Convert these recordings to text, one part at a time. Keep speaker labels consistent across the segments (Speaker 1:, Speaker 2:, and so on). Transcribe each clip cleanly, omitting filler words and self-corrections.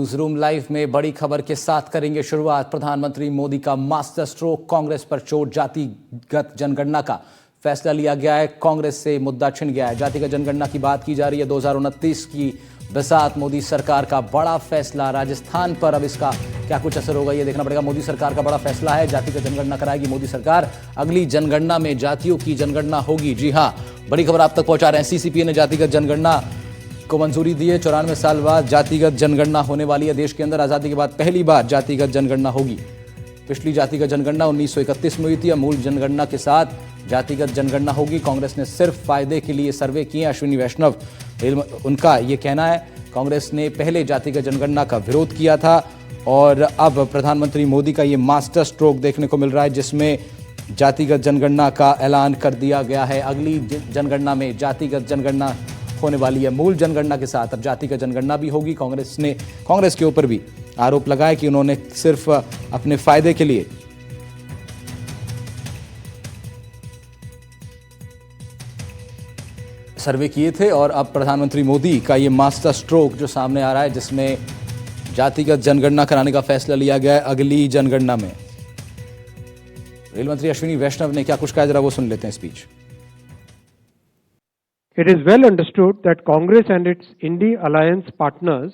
Speaker 1: News room live में बड़ी खबर के साथ करेंगे शुरुआत। प्रधानमंत्री मोदी का मास्टर स्ट्रोक, कांग्रेस पर चोट, जातिगत जनगणना का फैसला लिया गया है। कांग्रेस से मुद्दा छिन गया है। जातिगत जनगणना की बात की जा रही है। 2029 की बिसात, मोदी सरकार का बड़ा फैसला राजस्थान पर। अब इसका क्या कुछ असर होगा ये देखना पड़ेगा। मोदी सरकार का बड़ा फैसला है, जातिगत जनगणना कराएगी मोदी सरकार। अगली जनगणना में जातियों की जनगणना होगी। जी हां, बड़ी खबर आप तक पहुंचा रहे हैं। सीसीपीए ने जातिगत जनगणना को मंजूरी दी है। 94 साल बाद जातिगत जनगणना होने वाली है। देश के अंदर आजादी के बाद पहली बार जातिगत जनगणना होगी। पिछली जातिगत जनगणना 1931 में हुई थी। अब मूल जनगणना के साथ जातिगत जनगणना होगी। कांग्रेस ने सिर्फ फायदे के लिए सर्वे किए। अश्विनी वैष्णव, उनका यह कहना है, कांग्रेस ने पहले जातिगत जनगणना का विरोध किया था और अब प्रधानमंत्री मोदी का ये मास्टर स्ट्रोक देखने को मिल रहा है, जिसमें जातिगत जनगणना का ऐलान कर दिया गया है। अगली जनगणना में जातिगत जनगणना होने वाली है। मूल जनगणना के साथ अब जातिगत जनगणना भी होगी। कांग्रेस के ऊपर भी आरोप लगाया कि उन्होंने सिर्फ अपने फायदे के लिए सर्वे किए थे और अब प्रधानमंत्री मोदी का ये मास्टर स्ट्रोक जो सामने आ रहा है, जिसमें जातिगत जनगणना कराने का फैसला लिया गया है अगली जनगणना में। रेल मंत्री अश्विनी वैष्णव ने क्या कुछ कहा, जरा वो सुन लेते हैं speech.
Speaker 2: It is well understood that Congress and its Indy alliance partners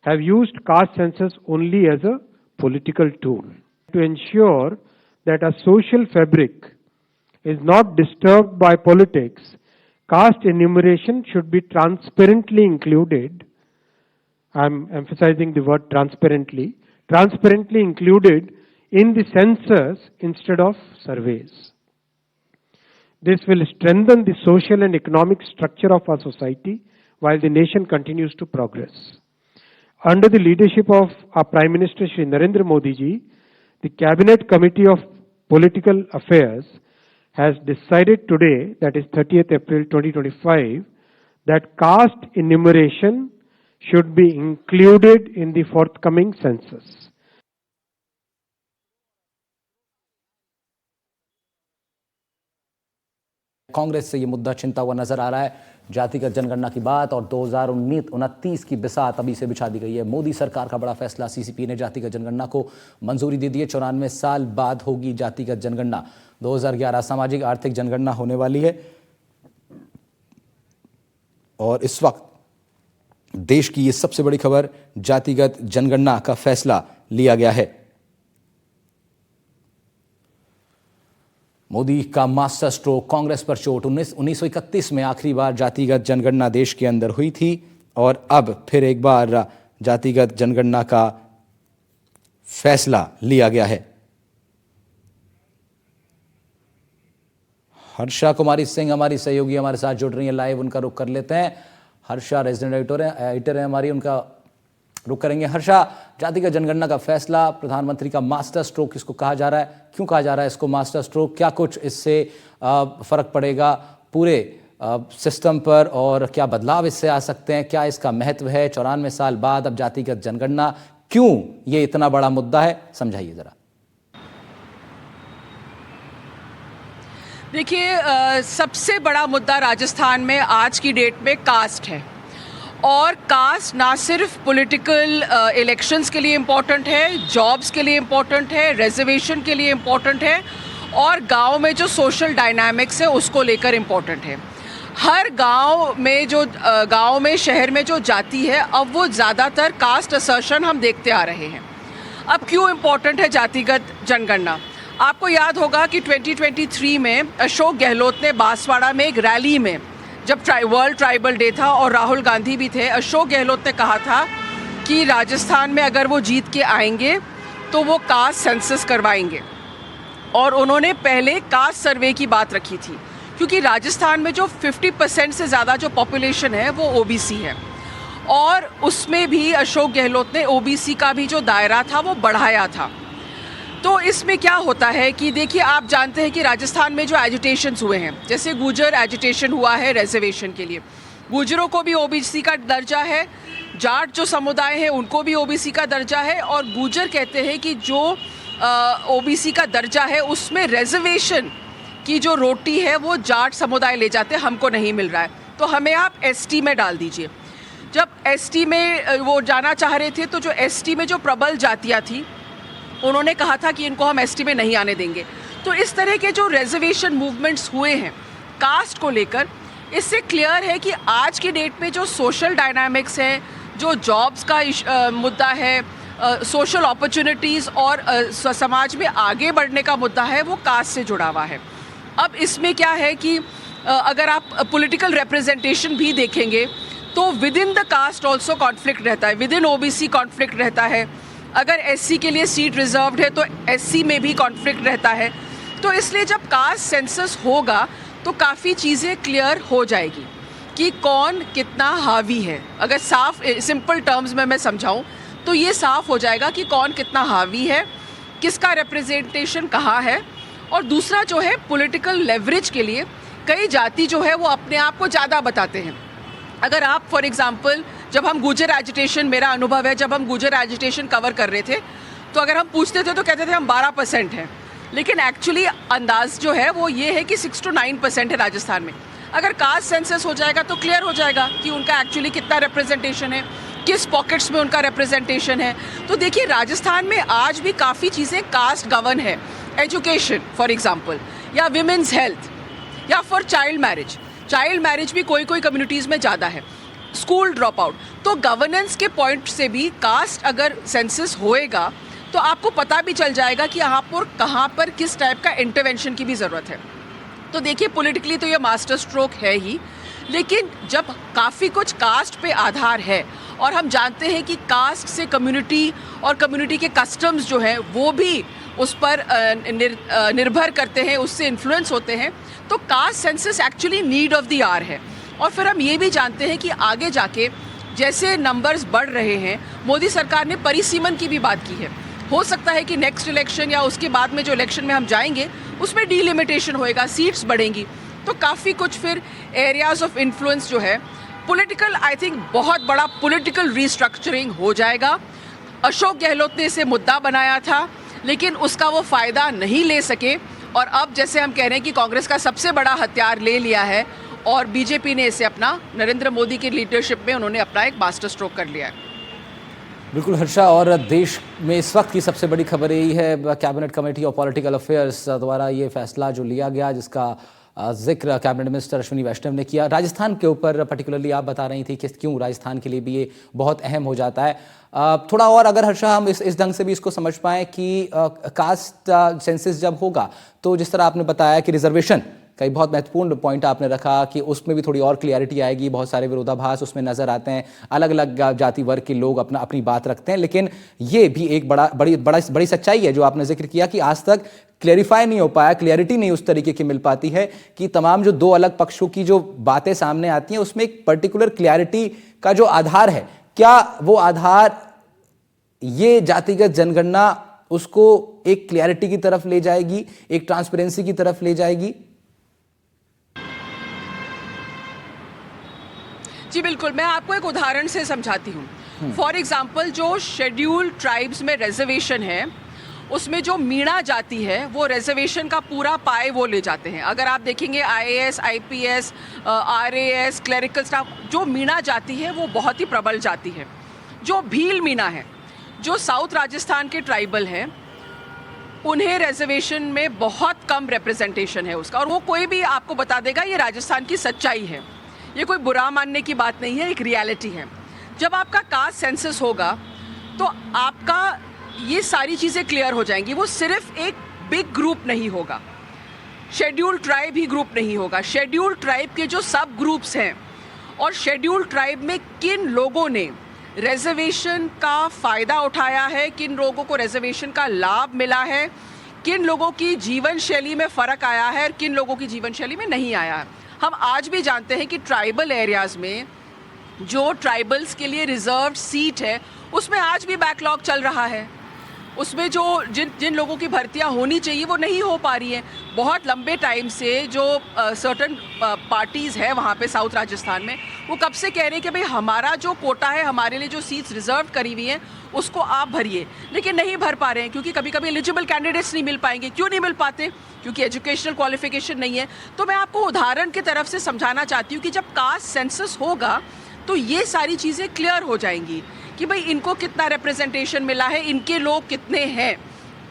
Speaker 2: have used caste census only as a political tool to ensure that a social fabric is not disturbed by politics. Caste enumeration should be transparently included. I'm emphasizing the word transparently included in the census instead of surveys. This will strengthen the social and economic structure of our society while the nation continues to progress. Under the leadership of our Prime Minister Shri Narendra Modi ji, the Cabinet Committee of Political Affairs has decided today, that is 30th April 2025, that caste enumeration should be included in the forthcoming census.
Speaker 1: Congress से ये मुद्दा छिनता हुआ नजर आ रहा है। जातिगत जनगणना की बात और 2029 की बिसात अभी से बिछा दी गई है। मोदी सरकार का बड़ा फैसला, सीसीपी ने जातिगत जनगणना को मंजूरी दे दी है। 94 साल बाद होगी जातिगत जनगणना। 2011 सामाजिक आर्थिक जनगणना होने वाली है और इस वक्त देश की ये सबसे बड़ी खबर, जातिगत जनगणना का फैसला लिया गया है। मोदी का मास्टर स्ट्रोक, कांग्रेस पर चोट। 1931 में आखिरी बार जातिगत जनगणना देश के अंदर हुई थी और अब फिर एक बार जातिगत जनगणना का फैसला लिया गया है। हर्षा कुमारी सिंह हमारी सहयोगी हमारे साथ जुड़ रही हैं लाइव, उनका रुख कर लेते हैं। हर्षा रेजिडेंट एडिटर है हमारी, उनका रुख करेंगे। हर्षा, जातिगत जनगणना का फैसला, प्रधानमंत्री का मास्टर स्ट्रोक इसको कहा जा रहा है, क्यों कहा जा रहा है इसको मास्टर स्ट्रोक? क्या कुछ इससे फर्क पड़ेगा पूरे सिस्टम पर और क्या बदलाव इससे आ सकते हैं? क्या इसका महत्व है? 94 साल बाद अब जातिगत जनगणना, क्यों ये इतना बड़ा मुद्दा है, समझाइए जरा।
Speaker 3: देखिए, सबसे बड़ा मुद्दा राजस्थान में आज की डेट में कास्ट है और कास्ट ना सिर्फ पॉलिटिकल इलेक्शंस के लिए इम्पॉर्टेंट है, जॉब्स के लिए इम्पॉर्टेंट है, रिजर्वेशन के लिए इम्पॉर्टेंट है और गांव में जो सोशल डायनामिक्स है उसको लेकर इम्पॉर्टेंट है। हर गांव में शहर में जो जाति है, अब वो ज़्यादातर कास्ट असर्शन हम देखते आ रहे हैं। अब क्यों इम्पॉर्टेंट है जातिगत जनगणना? आपको याद होगा कि 2023 में अशोक गहलोत ने बांसवाड़ा में एक रैली में, जब वर्ल्ड ट्राइबल डे था और राहुल गांधी भी थे, अशोक गहलोत ने कहा था कि राजस्थान में अगर वो जीत के आएंगे तो वो कास्ट सेंसस करवाएंगे और उन्होंने पहले कास्ट सर्वे की बात रखी थी, क्योंकि राजस्थान में जो 50% से ज़्यादा जो पॉपुलेशन है वो ओबीसी है और उसमें भी अशोक गहलोत ने ओबीसी का भी जो दायरा था वो बढ़ाया था। तो इसमें क्या होता है कि देखिए, आप जानते हैं कि राजस्थान में जो एजिटेशंस हुए हैं, जैसे गुर्जर एजिटेशन हुआ है रिजर्वेशन के लिए, गुर्जरों को भी ओबीसी का दर्जा है, जाट जो समुदाय है उनको भी ओबीसी का दर्जा है और गुर्जर कहते हैं कि जो ओबीसी का दर्जा है उसमें रिजर्वेशन की जो रोटी है वो जाट समुदाय ले जाते हैं, हमको नहीं मिल रहा है, तो हमें आप एसटी में डाल दीजिए। जब एसटी में वो जाना चाह रहे थे तो जो एसटी में जो प्रबल जातियाँ थी उन्होंने कहा था कि इनको हम एसटी में नहीं आने देंगे। तो इस तरह के जो रिजर्वेशन मूवमेंट्स हुए हैं कास्ट को लेकर, इससे क्लियर है कि आज की डेट में जो सोशल डायनामिक्स है, जो जॉब्स का मुद्दा है, सोशल अपॉर्चुनिटीज़ और समाज में आगे बढ़ने का मुद्दा है, वो कास्ट से जुड़ा हुआ है। अब इसमें क्या है कि अगर आप पॉलिटिकल रिप्रेजेंटेशन भी देखेंगे तो within the caste also conflict रहता है, विद इन ओबीसी कॉन्फ्लिक्ट रहता है। अगर एससी के लिए सीट रिजर्व्ड है तो एससी में भी कॉन्फ्लिक्ट रहता है। तो इसलिए जब कास्ट सेंसस होगा तो काफ़ी चीज़ें क्लियर हो जाएगी कि कौन कितना हावी है। अगर साफ सिंपल टर्म्स में मैं समझाऊं तो ये साफ हो जाएगा कि कौन कितना हावी है, किसका रिप्रेजेंटेशन कहाँ है। और दूसरा जो है पॉलिटिकल लेवरेज के लिए कई जाति जो है वो अपने आप को ज़्यादा बताते हैं। अगर आप फॉर एग्जांपल जब हम गुर्जर एजिटेशन, मेरा अनुभव है जब हम गुर्जर एजिटेशन कवर कर रहे थे तो अगर हम पूछते थे तो कहते थे हम 12% हैं, लेकिन एक्चुअली अंदाज जो है वो ये है कि 6 to 9% है राजस्थान में। अगर कास्ट सेंसस हो जाएगा तो क्लियर हो जाएगा कि उनका एक्चुअली कितना रिप्रेजेंटेशन है, किस पॉकेट्स में उनका रिप्रेजेंटेशन है। तो देखिए राजस्थान में आज भी काफ़ी चीज़ें कास्ट गवर्न है, एजुकेशन फॉर एग्जांपल, या विमेंस हेल्थ, या फॉर चाइल्ड मैरिज भी कोई कम्युनिटीज़ में ज़्यादा है, स्कूल ड्रॉप आउट। तो गवर्नेंस के पॉइंट से भी कास्ट अगर सेंसस होएगा तो आपको पता भी चल जाएगा कि यहाँ पर कहाँ पर किस टाइप का इंटरवेंशन की भी ज़रूरत है। तो देखिए पॉलिटिकली तो ये मास्टर स्ट्रोक है ही, लेकिन जब काफ़ी कुछ कास्ट पे आधार है और हम जानते हैं कि कास्ट से कम्युनिटी और कम्युनिटी के कस्टम्स जो हैं वो भी उस पर निर्भर करते हैं, उससे इन्फ्लुएंस होते हैं, तो caste census actually need of the hour है। और फिर हम ये भी जानते हैं कि आगे जाके जैसे नंबर्स बढ़ रहे हैं, मोदी सरकार ने परिसीमन की भी बात की है। हो सकता है कि नेक्स्ट इलेक्शन या उसके बाद में जो इलेक्शन में हम जाएंगे उसमें डीलिमिटेशन होएगा, सीट्स बढ़ेंगी, तो काफ़ी कुछ फिर एरियाज ऑफ इन्फ्लुएंस जो है पॉलिटिकल, आई थिंक बहुत बड़ा पॉलिटिकल रीस्ट्रक्चरिंग हो जाएगा। अशोक गहलोत ने इसे मुद्दा बनाया था लेकिन उसका वो फ़ायदा नहीं ले सके, और अब जैसे हम कह रहे हैं कि कांग्रेस का सबसे बड़ा हथियार ले लिया है और बीजेपी ने इसे अपना, नरेंद्र मोदी की लीडरशिप में उन्होंने अपना एक मास्टर स्ट्रोक कर लिया है।
Speaker 1: बिल्कुल हर्षा, और देश में इस वक्त की सबसे बड़ी खबर यही है, cabinet committee of political affairs द्वारा ये फैसला जो लिया गया जिसका जिक्र कैबिनेट मिनिस्टर अश्विनी वैष्णव ने किया, राजस्थान के ऊपर पर्टिकुलरली आप बता रही थी कि क्यों राजस्थान के लिए भी ये बहुत अहम हो जाता है। थोड़ा और अगर हर्षा हम इस ढंग से भी इसको समझ पाएँ कि कास्ट सेंसस जब होगा तो जिस तरह आपने बताया कि रिजर्वेशन का एक बहुत महत्वपूर्ण पॉइंट आपने रखा कि उसमें भी थोड़ी और क्लियरिटी आएगी, बहुत सारे विरोधाभास उसमें नजर आते हैं, अलग अलग जाति वर्ग के लोग अपनी बात रखते हैं, लेकिन ये भी एक बड़ी सच्चाई है जो आपने जिक्र किया कि आज तक क्लैरिफाई नहीं हो पाया, क्लैरिटी नहीं उस तरीके की मिल पाती है कि तमाम जो दो अलग पक्षों की जो बातें सामने आती हैं उसमें एक पर्टिकुलर क्लैरिटी का जो आधार है, क्या वो आधार ये जातिगत जनगणना उसको एक क्लैरिटी की तरफ ले जाएगी, एक ट्रांसपेरेंसी की तरफ ले जाएगी?
Speaker 3: जी बिल्कुल, मैं आपको एक उदाहरण से समझाती हूँ। फॉर एग्जाम्पल जो शेड्यूल्ड ट्राइब्स में रिजर्वेशन है उसमें जो मीणा जाति है वो रिजर्वेशन का पूरा पाए वो ले जाते हैं। अगर आप देखेंगे IAS, IPS, RAS, clerical staff, जो मीणा जाति है वो बहुत ही प्रबल जाति है। जो भील मीणा है, जो साउथ राजस्थान के ट्राइबल हैं, उन्हें रिजर्वेशन में बहुत कम रिप्रेजेंटेशन है उसका, और वो कोई भी आपको बता देगा ये राजस्थान की सच्चाई है, ये कोई बुरा मानने की बात नहीं है, एक रियलिटी है। जब आपका कास्ट सेंसस होगा तो आपका ये सारी चीज़ें क्लियर हो जाएंगी। वो सिर्फ एक बिग ग्रुप नहीं होगा, शेड्यूल्ड ट्राइब ही ग्रुप नहीं होगा, शेड्यूल्ड ट्राइब के जो सब ग्रुप्स हैं और शेड्यूल्ड ट्राइब में किन लोगों ने रिजर्वेशन का फ़ायदा उठाया है, किन लोगों को रिजर्वेशन का लाभ मिला है, किन लोगों की जीवन शैली में फ़र्क आया है और किन लोगों की जीवन शैली में नहीं आया है। हम आज भी जानते हैं कि ट्राइबल एरियाज़ में जो ट्राइबल्स के लिए रिजर्व्ड सीट है उसमें आज भी बैकलॉग चल रहा है, उसमें जो जिन लोगों की भर्तियां होनी चाहिए वो नहीं हो पा रही हैं। बहुत लंबे टाइम से जो सर्टन पार्टीज़ है वहाँ पे साउथ राजस्थान में, वो कब से कह रहे हैं कि भाई हमारा जो कोटा है, हमारे लिए जो सीट्स रिजर्व करी हुई हैं उसको आप भरिए, लेकिन नहीं भर पा रहे हैं क्योंकि कभी कभी एलिजिबल कैंडिडेट्स नहीं मिल पाएंगे। क्यों नहीं मिल पाते? क्योंकि एजुकेशनल क्वालिफिकेशन नहीं है। तो मैं आपको उदाहरण की तरफ से समझाना चाहती हूँ कि जब कास्ट सेंसस होगा तो ये सारी चीज़ें क्लियर हो जाएंगी कि भाई इनको कितना रिप्रेजेंटेशन मिला है, इनके लोग कितने हैं,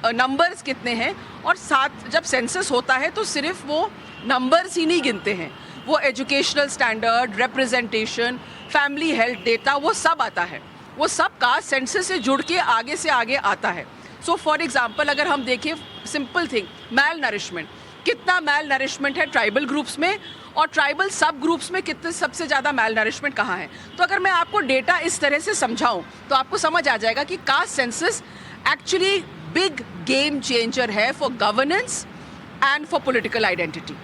Speaker 3: नंबर्स कितने हैं। और साथ जब सेंसस होता है तो सिर्फ वो नंबर्स ही नहीं गिनते हैं, वो educational standard, representation, family health data, वो सब आता है। वो सब कास्ट सेंसस से जुड़ के आगे से आगे आता है। सो फॉर एग्जांपल अगर हम देखें सिंपल थिंग, मैल नरिशमेंट, कितना मैल नरिशमेंट है ट्राइबल ग्रुप्स में और ट्राइबल सब ग्रुप्स में कितने सबसे ज़्यादा मैल नरिशमेंट कहाँ है। तो अगर मैं आपको डेटा इस तरह से समझाऊं तो आपको समझ आ जाएगा कि caste census actually big game changer है for governance and for political identity.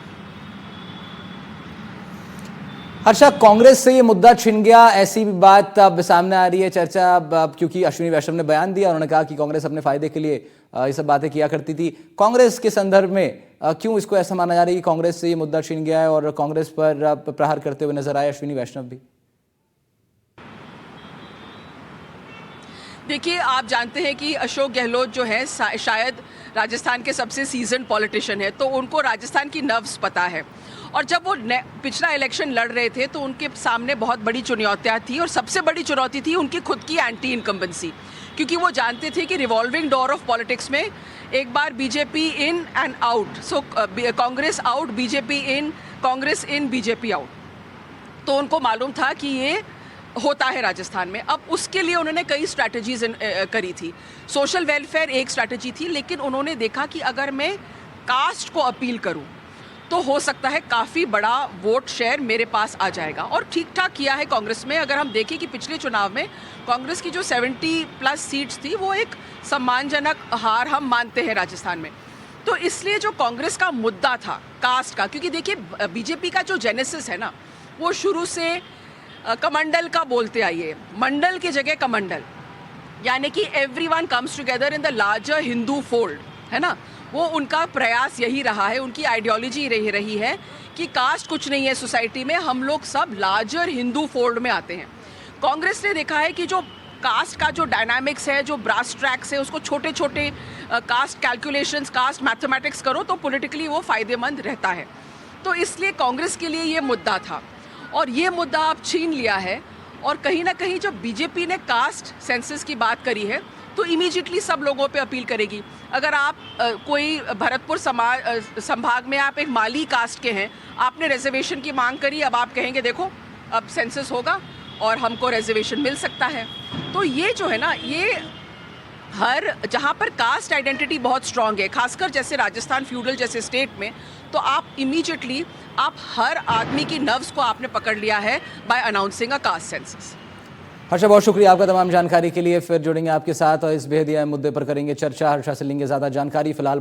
Speaker 1: Harsha, Congress से ये मुद्दा छिन गया, ऐसी भी बात अब सामने आ रही है, चर्चा अब क्योंकि अश्विनी वैष्णव ने बयान दिया, उन्होंने कहा कि कांग्रेस अपने फायदे के लिए ये सब बातें किया करती थी। कांग्रेस के संदर्भ में क्यों इसको ऐसा माना जा रहा है कि कांग्रेस से ये मुद्दा छिन गया है और कांग्रेस पर प्रहार करते हुए नजर आए अश्विनी वैष्णव भी?
Speaker 3: देखिए, आप जानते हैं कि अशोक गहलोत जो है शायद राजस्थान के सबसे सीजन्ड पॉलिटिशियन है, तो उनको राजस्थान की नर्व्स पता है। और जब वो पिछला इलेक्शन लड़ रहे थे तो उनके सामने बहुत बड़ी चुनौतियाँ थी और सबसे बड़ी चुनौती थी उनकी खुद की एंटी इनकम्बेंसी, क्योंकि वो जानते थे कि रिवॉल्विंग डोर ऑफ पॉलिटिक्स में एक बार BJP in and out, so Congress out, BJP in, Congress in, BJP out. तो उनको मालूम था कि ये होता है राजस्थान में। अब उसके लिए उन्होंने कई स्ट्रैटेजीज करी थी। सोशल वेलफेयर एक स्ट्रैटेजी थी, लेकिन उन्होंने देखा कि अगर मैं कास्ट को अपील करूं तो हो सकता है काफ़ी बड़ा वोट शेयर मेरे पास आ जाएगा। और ठीक ठाक किया है कांग्रेस में। अगर हम देखें कि पिछले चुनाव में कांग्रेस की जो 70+ सीट्स थी वो एक सम्मानजनक हार हम मानते हैं राजस्थान में। तो इसलिए जो कांग्रेस का मुद्दा था कास्ट का, क्योंकि देखिए बीजेपी का जो जेनेसिस है ना, वो शुरू से कमंडल का बोलते आइए, मंडल की जगह कमंडल, यानी कि everyone comes together in the larger Hindu fold, है ना। वो उनका प्रयास यही रहा है, उनकी आइडियोलॉजी रही है कि कास्ट कुछ नहीं है सोसाइटी में, हम लोग सब लार्जर हिंदू फोल्ड में आते हैं। कांग्रेस ने देखा है कि जो कास्ट का जो डायनामिक्स है, जो ब्रास ट्रैक्स है, उसको छोटे छोटे कास्ट कैलकुलेशंस, कास्ट मैथमेटिक्स करो तो पॉलिटिकली वो फ़ायदेमंद रहता है। तो इसलिए कांग्रेस के लिए ये मुद्दा था और ये मुद्दा आप छीन लिया है। और कहीं ना कहीं जब बीजेपी ने कास्ट सेंसस की बात करी है तो इमीडिएटली सब लोगों पे अपील करेगी। अगर आप कोई भरतपुर संभाग में आप एक माली कास्ट के हैं, आपने रिजर्वेशन की मांग करी, अब आप कहेंगे देखो अब सेंसस होगा और हमको रिजर्वेशन मिल सकता है। तो ये जो है ना, ये हर जहाँ पर कास्ट आइडेंटिटी बहुत स्ट्रांग है, खासकर जैसे राजस्थान फ्यूडल जैसे स्टेट में, तो आप इमीडिएटली आप हर आदमी की नर्व्स को आपने पकड़ लिया है बाय अनाउंसिंग अ कास्ट सेंसस।
Speaker 1: हर्षा, बहुत शुक्रिया आपका तमाम जानकारी के लिए। फिर जुड़ेंगे आपके साथ और इस बेहद अहम मुद्दे पर करेंगे चर्चा। हर्षा से लेंगे ज़्यादा जानकारी। फिलहाल